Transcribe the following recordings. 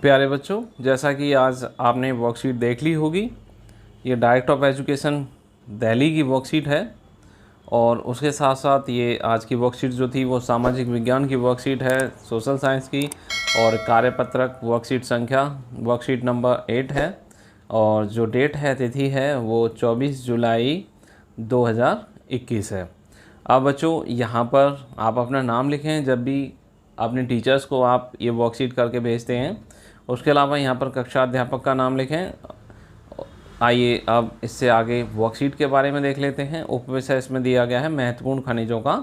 प्यारे बच्चों, जैसा कि आज आपने वर्कशीट देख ली होगी, ये डायरेक्टर ऑफ एजुकेशन दिल्ली की वर्कशीट है। और उसके साथ साथ ये आज की वर्कशीट जो थी वो सामाजिक विज्ञान की वर्कशीट है, सोशल साइंस की। और कार्यपत्रक वर्कशीट संख्या वर्कशीट नंबर 8 है। और जो डेट है, तिथि है, वो 24 जुलाई 2021 है। अब बच्चों यहाँ पर आप अपना नाम लिखें जब भी अपने टीचर्स को आप ये वर्कशीट करके भेजते हैं। उसके अलावा यहाँ पर कक्षा अध्यापक का नाम लिखें। आइए अब इससे आगे वर्कशीट के बारे में देख लेते हैं। उपविषय इसमें दिया गया है महत्वपूर्ण खनिजों का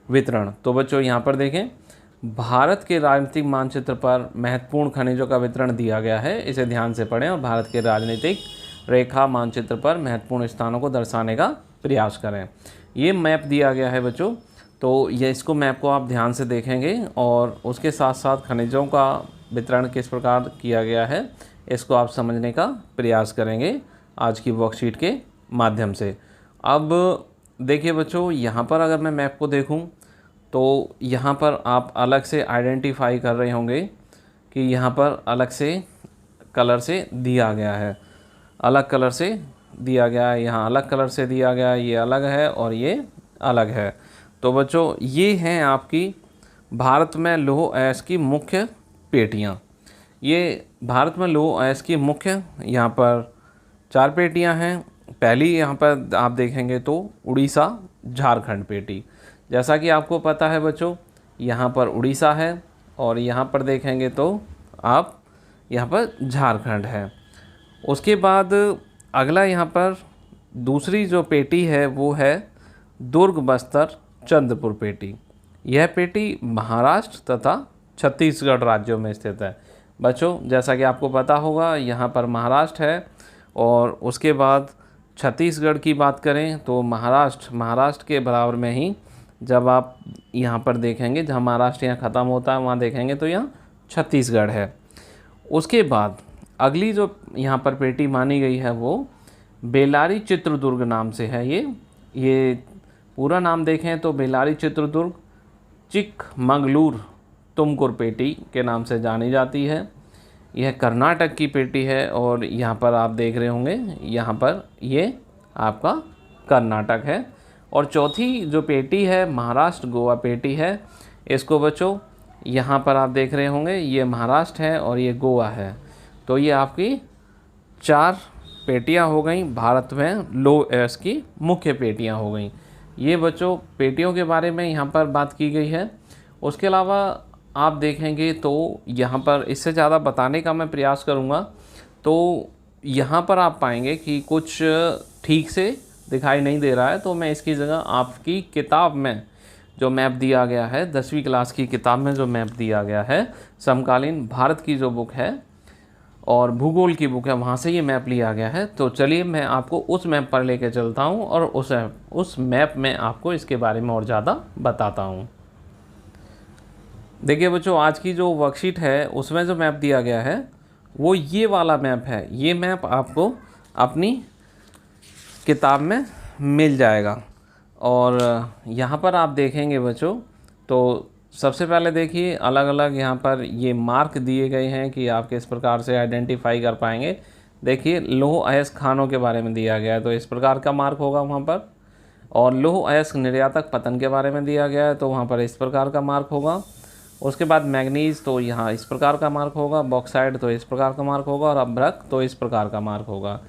वितरण। तो बच्चों यहाँ पर देखें, भारत के राजनीतिक मानचित्र पर महत्वपूर्ण खनिजों का वितरण दिया गया है। इसे ध्यान से पढ़ें और भारत के राजनीतिक रेखा मानचित्र पर महत्वपूर्ण स्थानों को दर्शाने का प्रयास करें। ये मैप दिया गया है बच्चों, तो ये इसको मैप को आप ध्यान से देखेंगे और उसके साथ साथ खनिजों का वितरण किस प्रकार किया गया है इसको आप समझने का प्रयास करेंगे आज की वर्कशीट के माध्यम से। अब देखिए बच्चों, यहाँ पर अगर मैं मैप को देखूँ तो यहाँ पर आप अलग से आइडेंटिफाई कर रहे होंगे कि यहाँ पर अलग से कलर से दिया गया है, अलग कलर से दिया गया है, यहाँ अलग कलर से दिया गया है, ये अलग है और ये अलग है। तो बच्चों ये हैं आपकी भारत में लौह अयस्क की मुख्य पेटियाँ। ये भारत में लौह अयस्क की मुख्य यहाँ पर 4 पेटियाँ हैं। पहली यहाँ पर आप देखेंगे तो उड़ीसा झारखंड पेटी। जैसा कि आपको पता है बच्चों, यहाँ पर उड़ीसा है और यहाँ पर देखेंगे तो आप यहाँ पर झारखंड है। उसके बाद अगला यहाँ पर दूसरी जो पेटी है वो है दुर्ग बस्तर चंद्रपुर पेटी। यह पेटी महाराष्ट्र तथा छत्तीसगढ़ राज्यों में स्थित है। बच्चों जैसा कि आपको पता होगा, यहाँ पर महाराष्ट्र है और उसके बाद छत्तीसगढ़ की बात करें तो महाराष्ट्र के बराबर में ही जब आप यहाँ पर देखेंगे, जहाँ महाराष्ट्र यहाँ ख़त्म होता है वहाँ देखेंगे तो यहाँ छत्तीसगढ़ है। उसके बाद अगली जो यहाँ पर पेटी मानी गई है वो बेलारी चित्रदुर्ग नाम से है। ये पूरा नाम देखें तो बेलारी चित्रदुर्ग चिकमगलूर तुमकुर पेटी के नाम से जानी जाती है। यह कर्नाटक की पेटी है और यहाँ पर आप देख रहे होंगे, यहाँ पर ये आपका कर्नाटक है। और चौथी जो पेटी है महाराष्ट्र गोवा पेटी है। इसको बच्चों यहाँ पर आप देख रहे होंगे, ये महाराष्ट्र है और ये गोवा है। तो ये आपकी 4 पेटियाँ हो गई, भारत में लौह अयस्क की मुख्य पेटियाँ हो गई। ये बच्चों पेटियों के बारे में यहाँ पर बात की गई है। उसके अलावा आप देखेंगे तो यहाँ पर इससे ज़्यादा बताने का मैं प्रयास करूँगा तो यहाँ पर आप पाएंगे कि कुछ ठीक से दिखाई नहीं दे रहा है, तो मैं इसकी जगह आपकी किताब में जो मैप दिया गया है, 10वीं क्लास की किताब में जो मैप दिया गया है, समकालीन भारत की जो बुक है और भूगोल की बुक है, वहाँ से ये मैप लिया गया है। तो चलिए मैं आपको उस मैप पर लेके चलता हूँ और उस मैप में आपको इसके बारे में और ज़्यादा बताता हूँ। देखिए बच्चों, आज की जो वर्कशीट है उसमें जो मैप दिया गया है वो ये वाला मैप है। ये मैप आपको अपनी किताब में मिल जाएगा। और यहाँ पर आप देखेंगे बच्चों तो सबसे पहले देखिए अलग अलग यहाँ पर ये मार्क दिए गए हैं कि आप किस प्रकार से आइडेंटिफाई कर पाएंगे। देखिए लौह अयस्क खानों के बारे में दिया गया है तो इस प्रकार का मार्क होगा वहाँ पर। और लौह अयस्क निर्यातक पतन के बारे में दिया गया है तो वहाँ पर इस प्रकार का मार्क होगा। उसके बाद मैग्नीज तो यहाँ इस प्रकार का मार्क होगा, बॉक्साइड तो इस प्रकार का मार्क होगा और अभ्रक तो इस प्रकार का मार्क होगा।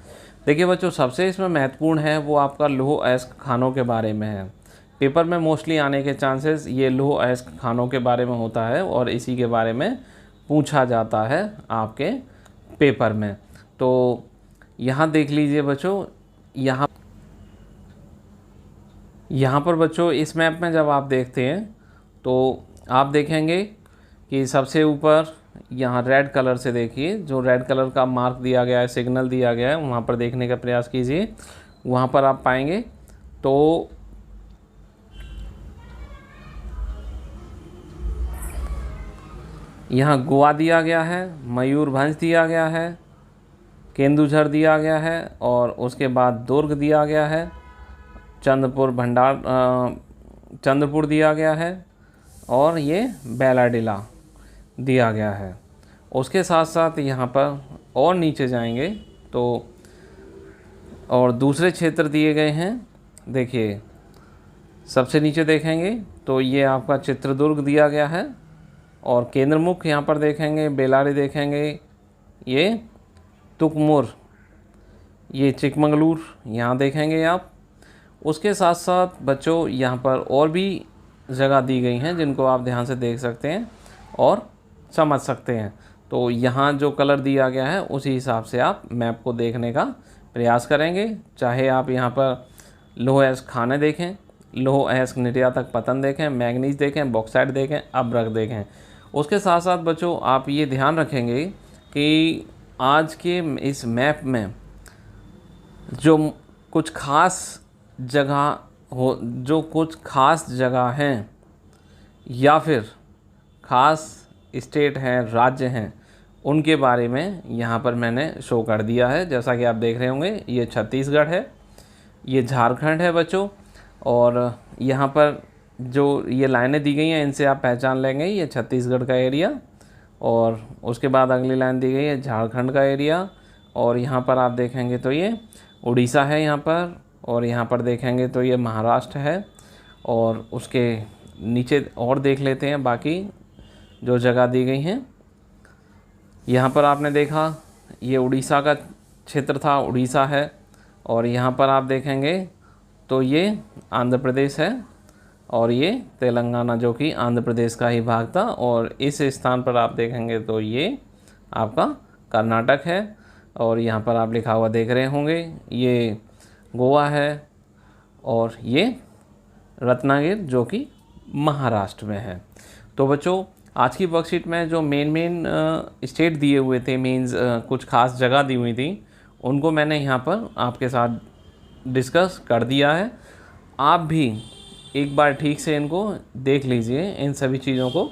देखिए बच्चों, सबसे इसमें महत्वपूर्ण है वो आपका लौह अयस्क खानों के बारे में है। पेपर में मोस्टली आने के चांसेस ये लौह अयस्क खानों के बारे में होता है और इसी के बारे में पूछा जाता है आपके पेपर में। तो यहाँ देख लीजिए बच्चों, यहाँ पर बच्चों इस मैप में जब आप देखते हैं तो आप देखेंगे कि सबसे ऊपर यहाँ रेड कलर से देखिए, जो रेड कलर का मार्क दिया गया है, सिग्नल दिया गया है, वहाँ पर देखने का प्रयास कीजिए। वहाँ पर आप पाएंगे तो यहाँ गोवा दिया गया है, मयूरभंज दिया गया है, केंदुझर दिया गया है और उसके बाद दुर्ग दिया गया है, चंद्रपुर दिया गया है और ये बेलाडिला दिया गया है। उसके साथ साथ यहाँ पर और नीचे जाएंगे तो और दूसरे क्षेत्र दिए गए हैं। देखिए सबसे नीचे देखेंगे तो ये आपका चित्रदुर्ग दिया गया है, और केंद्रमुख यहाँ पर देखेंगे, बेलारी देखेंगे, ये तुकमुर, ये चिकमंगलूर यहाँ देखेंगे आप। उसके साथ साथ बच्चों यहाँ पर और भी जगह दी गई हैं जिनको आप ध्यान से देख सकते हैं और समझ सकते हैं। तो यहाँ जो कलर दिया गया है उसी हिसाब से आप मैप को देखने का प्रयास करेंगे। चाहे आप यहाँ पर लोह अयस्क खाने देखें, लोह अयस्क निर्यातक पतन देखें, मैग्नीज देखें, बॉक्साइट देखें, अभ्रक देखें। उसके साथ साथ बच्चों आप ये ध्यान रखेंगे कि आज के इस मैप में जो कुछ खास जगह हैं या फिर खास स्टेट हैं, राज्य हैं, उनके बारे में यहाँ पर मैंने शो कर दिया है। जैसा कि आप देख रहे होंगे ये छत्तीसगढ़ है, ये झारखंड है बच्चों, और यहाँ पर जो ये लाइनें दी गई हैं इनसे आप पहचान लेंगे ये छत्तीसगढ़ का एरिया, और उसके बाद अगली लाइन दी गई है झारखंड का एरिया, और यहाँ पर आप देखेंगे तो ये उड़ीसा है यहाँ पर, और यहाँ पर देखेंगे तो ये महाराष्ट्र है, और उसके नीचे और देख लेते हैं बाकी जो जगह दी गई हैं। यहाँ पर आपने देखा ये उड़ीसा का क्षेत्र था, उड़ीसा है, और यहाँ पर आप देखेंगे तो ये आंध्र प्रदेश है, और ये तेलंगाना जो कि आंध्र प्रदेश का ही भाग था, और इस स्थान पर आप देखेंगे तो ये आपका कर्नाटक है, और यहाँ पर आप लिखा हुआ देख रहे होंगे ये गोवा है, और ये रत्नागिर जो कि महाराष्ट्र में है। तो बच्चों आज की वर्कशीट में जो मेन स्टेट दिए हुए थे, मीन्स कुछ खास जगह दी हुई थी, उनको मैंने यहाँ पर आपके साथ डिस्कस कर दिया है। आप भी एक बार ठीक से इनको देख लीजिए, इन सभी चीज़ों को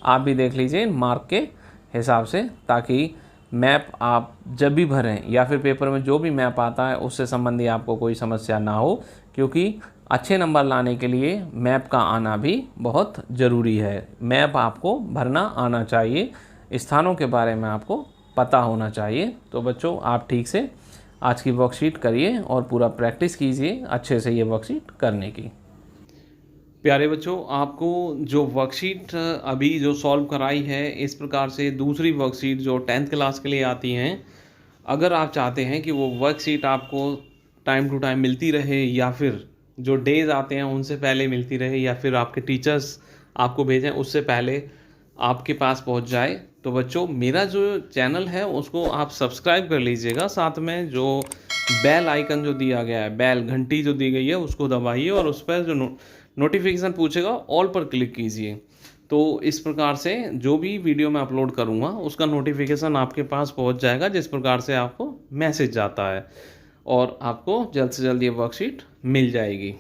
आप भी देख लीजिए मार्क के हिसाब से, ताकि मैप आप जब भी भरें या फिर पेपर में जो भी मैप आता है उससे संबंधी आपको कोई समस्या ना हो, क्योंकि अच्छे नंबर लाने के लिए मैप का आना भी बहुत ज़रूरी है। मैप आपको भरना आना चाहिए, स्थानों के बारे में आपको पता होना चाहिए। तो बच्चों आप ठीक से आज की वर्कशीट करिए और पूरा प्रैक्टिस कीजिए अच्छे से ये वर्कशीट करने की। प्यारे बच्चों, आपको जो वर्कशीट अभी जो सॉल्व कराई है, इस प्रकार से दूसरी वर्कशीट जो 10th क्लास के लिए आती हैं, अगर आप चाहते हैं कि वो वर्कशीट आपको टाइम टू टाइम मिलती रहे, या फिर जो डेज आते हैं उनसे पहले मिलती रहे, या फिर आपके टीचर्स आपको भेजें उससे पहले आपके पास पहुंच जाए, तो बच्चों मेरा जो चैनल है उसको आप सब्सक्राइब कर लीजिएगा। साथ में जो बेल आइकन जो दिया गया है, बेल घंटी जो दी गई है, उसको दबाइए, और उस पर जो नोटिफिकेशन पूछेगा ऑल पर क्लिक कीजिए। तो इस प्रकार से जो भी वीडियो मैं अपलोड करूँगा उसका नोटिफिकेशन आपके पास पहुँच जाएगा, जिस प्रकार से आपको मैसेज जाता है, और आपको जल्द से जल्द ये वर्कशीट मिल जाएगी।